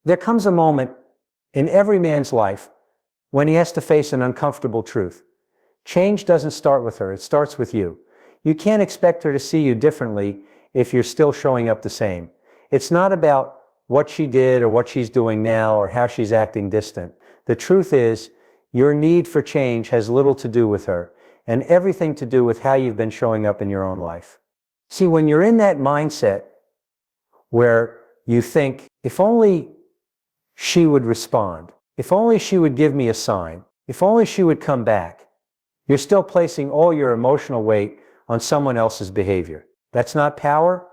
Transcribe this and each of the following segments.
There comes a moment in every man's life when he has to face an uncomfortable truth. Change doesn't start with her, it starts with you. You can't expect her to see you differently if you're still showing up the same. It's not about what she did or what she's doing now or how she's acting distant. The truth is, your need for change has little to do with her and everything to do with how you've been showing up in your own life. See, when you're in that mindset where you think, if only she would respond, if only she would give me a sign, if only she would come back, you're still placing all your emotional weight on someone else's behavior. That's not power,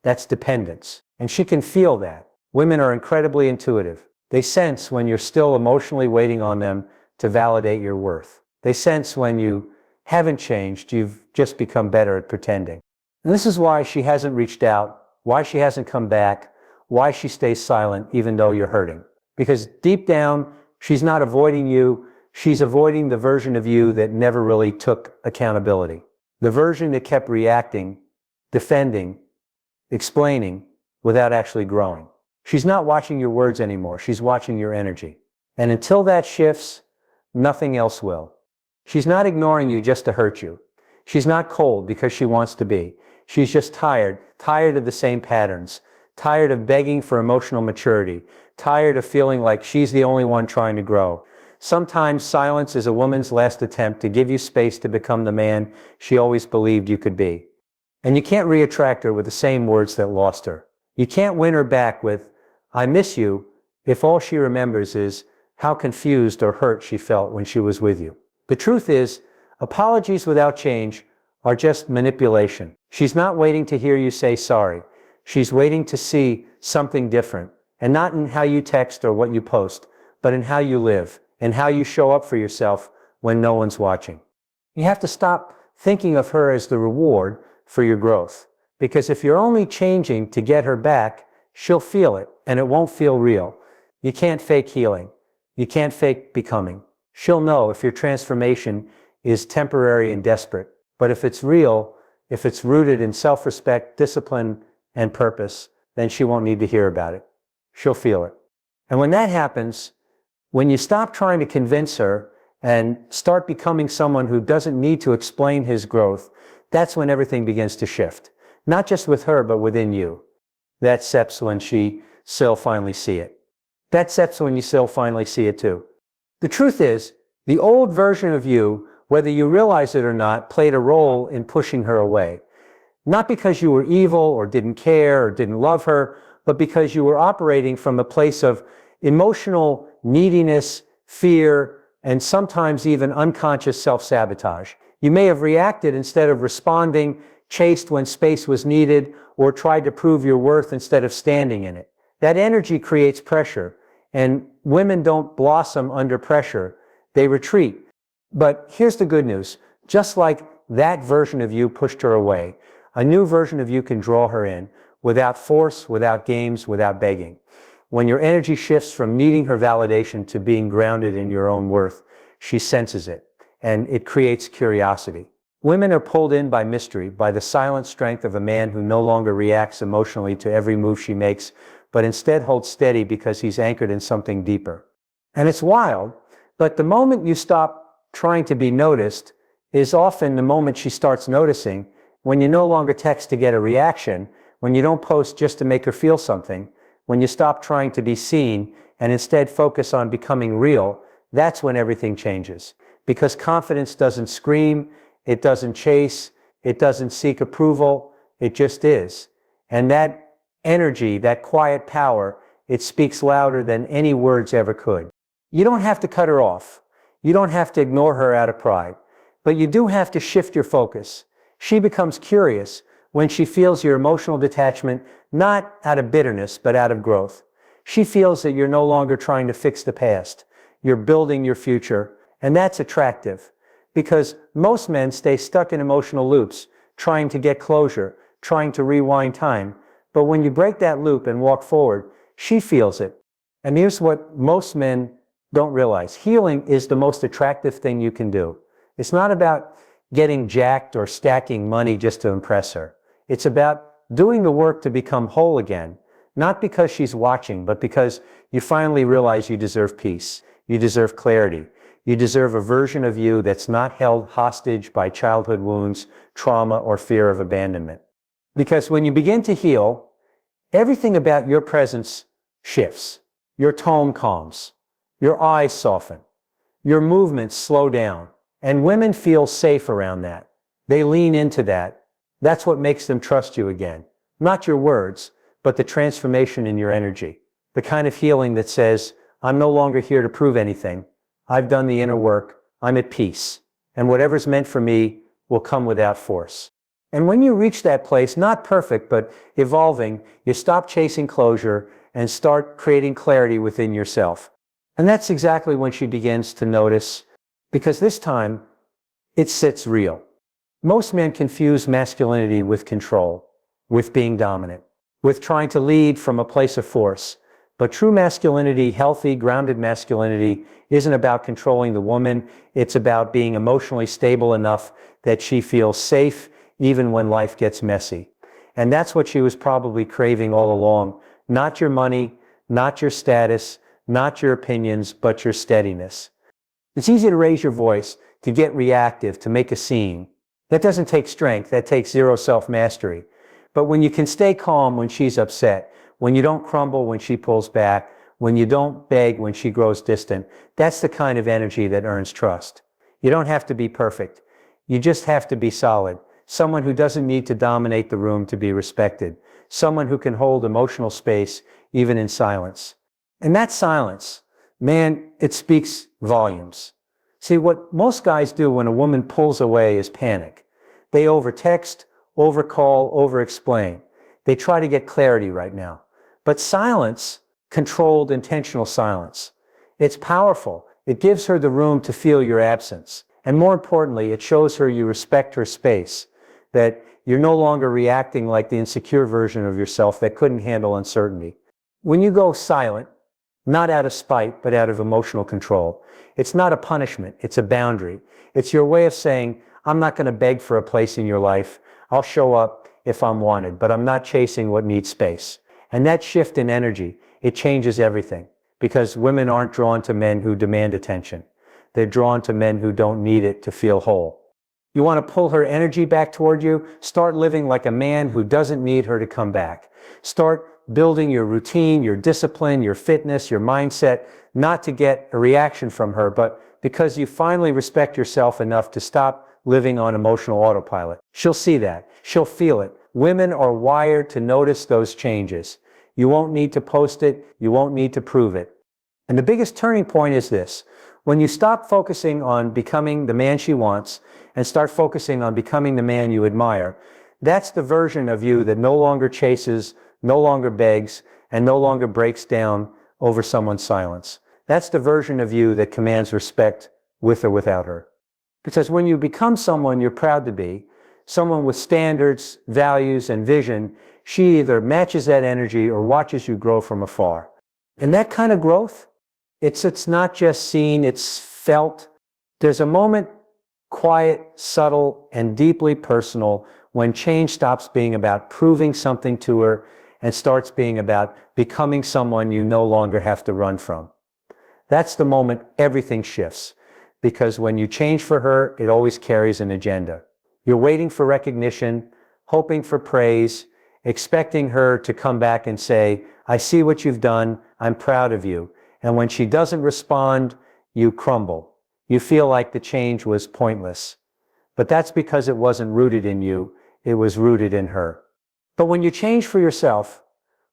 that's dependence. And she can feel that. Women are incredibly intuitive. They sense when you're still emotionally waiting on them to validate your worth. They sense when you haven't changed, you've just become better at pretending. And this is why she hasn't reached out, why she hasn't come back, why she stays silent even though you're hurting. Because deep down, she's not avoiding you, she's avoiding the version of you that never really took accountability. The version that kept reacting, defending, explaining, without actually growing. She's not watching your words anymore, she's watching your energy. And until that shifts, nothing else will. She's not ignoring you just to hurt you. She's not cold because she wants to be. She's just tired of the same patterns, tired of begging for emotional maturity, tired of feeling like she's the only one trying to grow. Sometimes silence is a woman's last attempt to give you space to become the man she always believed you could be. And you can't re-attract her with the same words that lost her. You can't win her back with, "I miss you," if all she remembers is how confused or hurt she felt when she was with you. The truth is, apologies without change are just manipulation. She's not waiting to hear you say sorry. She's waiting to see something different, and not in how you text or what you post, but in how you live and how you show up for yourself when no one's watching. You have to stop thinking of her as the reward for your growth, because if you're only changing to get her back, she'll feel it, and it won't feel real. You can't fake healing. You can't fake becoming. She'll know if your transformation is temporary and desperate, but if it's real, if it's rooted in self-respect, discipline, and purpose, then she won't need to hear about it. She'll feel it. And when that happens, when you stop trying to convince her and start becoming someone who doesn't need to explain his growth, that's when everything begins to shift. Not just with her, but within you. That's when she'll finally see it. That's when you'll finally see it too. The truth is, the old version of you, whether you realize it or not, played a role in pushing her away. Not because you were evil or didn't care or didn't love her, but because you were operating from a place of emotional neediness, fear, and sometimes even unconscious self-sabotage. You may have reacted instead of responding, chased when space was needed, or tried to prove your worth instead of standing in it. That energy creates pressure, and women don't blossom under pressure, they retreat. But here's the good news. Just like that version of you pushed her away, a new version of you can draw her in without force, without games, without begging. When your energy shifts from needing her validation to being grounded in your own worth, she senses it, and it creates curiosity. Women are pulled in by mystery, by the silent strength of a man who no longer reacts emotionally to every move she makes, but instead holds steady because he's anchored in something deeper. And it's wild, but the moment you stop trying to be noticed is often the moment she starts noticing, when you no longer text to get a reaction, when you don't post just to make her feel something, when you stop trying to be seen and instead focus on becoming real, that's when everything changes. Because confidence doesn't scream, it doesn't chase, it doesn't seek approval, it just is. And that energy, that quiet power, it speaks louder than any words ever could. You don't have to cut her off. You don't have to ignore her out of pride. But you do have to shift your focus. She becomes curious when she feels your emotional detachment, not out of bitterness, but out of growth. She feels that you're no longer trying to fix the past. You're building your future, and that's attractive. Because most men stay stuck in emotional loops, trying to get closure, trying to rewind time. But when you break that loop and walk forward, she feels it. And here's what most men don't realize. Healing is the most attractive thing you can do. It's not about getting jacked or stacking money just to impress her. It's about doing the work to become whole again, Not because she's watching, but because you finally realize you deserve peace. You deserve clarity. You deserve a version of you that's not held hostage by childhood wounds, trauma, or fear of abandonment. Because when you begin to heal, everything about your presence shifts. Your tone calms. Your eyes soften. Your movements slow down. And women feel safe around that. They lean into that. That's what makes them trust you again. Not your words, but the transformation in your energy. The kind of healing that says, I'm no longer here to prove anything. I've done the inner work. I'm at peace. And whatever's meant for me will come without force. And when you reach that place, not perfect, but evolving, you stop chasing closure and start creating clarity within yourself. And that's exactly when she begins to notice, because this time, it sits real. Most men confuse masculinity with control, with being dominant, with trying to lead from a place of force. But true masculinity, healthy, grounded masculinity, isn't about controlling the woman. It's about being emotionally stable enough that she feels safe even when life gets messy. And that's what she was probably craving all along. Not your money, not your status, not your opinions, but your steadiness. It's easy to raise your voice, to get reactive, to make a scene. That doesn't take strength, that takes zero self-mastery. But when you can stay calm when she's upset, when you don't crumble when she pulls back, when you don't beg when she grows distant, that's the kind of energy that earns trust. You don't have to be perfect. You just have to be solid. Someone who doesn't need to dominate the room to be respected. Someone who can hold emotional space even in silence. And that silence, man, it speaks volumes. See, what most guys do when a woman pulls away is panic. They overtext, overcall, overexplain. They try to get clarity right now. But silence, controlled, intentional silence, it's powerful. It gives her the room to feel your absence. And more importantly, it shows her you respect her space, that you're no longer reacting like the insecure version of yourself that couldn't handle uncertainty. When you go silent, not out of spite, but out of emotional control, it's not a punishment, it's a boundary. It's your way of saying, I'm not going to beg for a place in your life. I'll show up if I'm wanted, but I'm not chasing what needs space. And that shift in energy, it changes everything, because women aren't drawn to men who demand attention. They're drawn to men who don't need it to feel whole. You want to pull her energy back toward you? Start living like a man who doesn't need her to come back. Start building your routine, your discipline, your fitness, your mindset, not to get a reaction from her, but because you finally respect yourself enough to stop living on emotional autopilot. She'll see that. She'll feel it. Women are wired to notice those changes. You won't need to post it. You won't need to prove it. And the biggest turning point is this. When you stop focusing on becoming the man she wants and start focusing on becoming the man you admire, that's the version of you that no longer chases, no longer begs, and no longer breaks down over someone's silence. That's the version of you that commands respect with or without her. Because when you become someone you're proud to be, someone with standards, values, and vision, she either matches that energy or watches you grow from afar. And that kind of growth, it's not just seen, it's felt. There's a moment, quiet, subtle, and deeply personal, when change stops being about proving something to her and starts being about becoming someone you no longer have to run from. That's the moment everything shifts, because when you change for her, it always carries an agenda. You're waiting for recognition, hoping for praise, expecting her to come back and say, I see what you've done, I'm proud of you. And when she doesn't respond, you crumble. You feel like the change was pointless. But that's because it wasn't rooted in you, it was rooted in her. But when you change for yourself,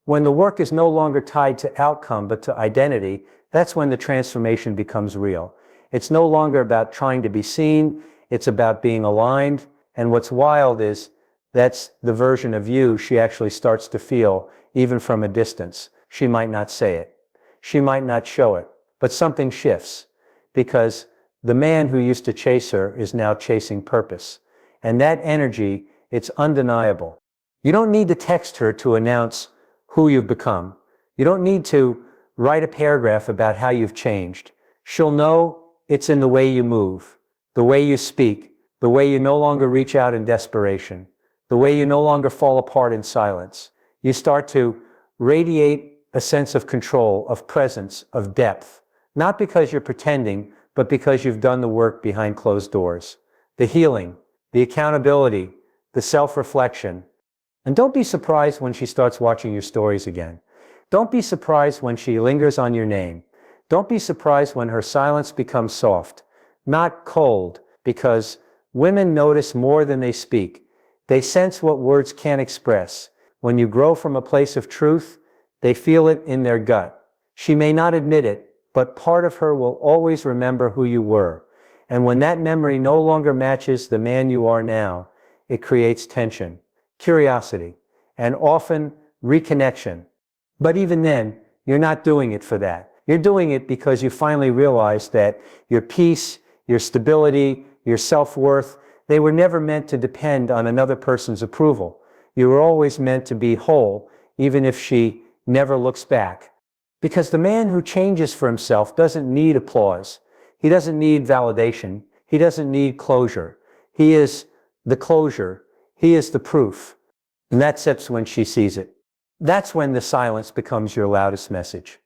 when the work is no longer tied to outcome but to identity, that's when the transformation becomes real. It's no longer about trying to be seen, it's about being aligned. And what's wild is that's the version of you she actually starts to feel, even from a distance. She might not say it. She might not show it, but something shifts, because the man who used to chase her is now chasing purpose. And that energy, it's undeniable. You don't need to text her to announce who you've become. You don't need to write a paragraph about how you've changed. She'll know it's in the way you move, the way you speak, the way you no longer reach out in desperation, the way you no longer fall apart in silence. You start to radiate a sense of control, of presence, of depth. Not because you're pretending, but because you've done the work behind closed doors. The healing, the accountability, the self-reflection. And don't be surprised when she starts watching your stories again. Don't be surprised when she lingers on your name. Don't be surprised when her silence becomes soft, not cold, because women notice more than they speak. They sense what words can't express. When you grow from a place of truth, they feel it in their gut. She may not admit it, but part of her will always remember who you were. And when that memory no longer matches the man you are now, it creates tension, curiosity, and often reconnection. But even then, you're not doing it for that. You're doing it because you finally realize that your peace, your stability, your self-worth, they were never meant to depend on another person's approval. You were always meant to be whole, even if she never looks back. Because the man who changes for himself doesn't need applause. He doesn't need validation. He doesn't need closure. He is the closure. He is the proof. And that's when she sees it. That's when the silence becomes your loudest message.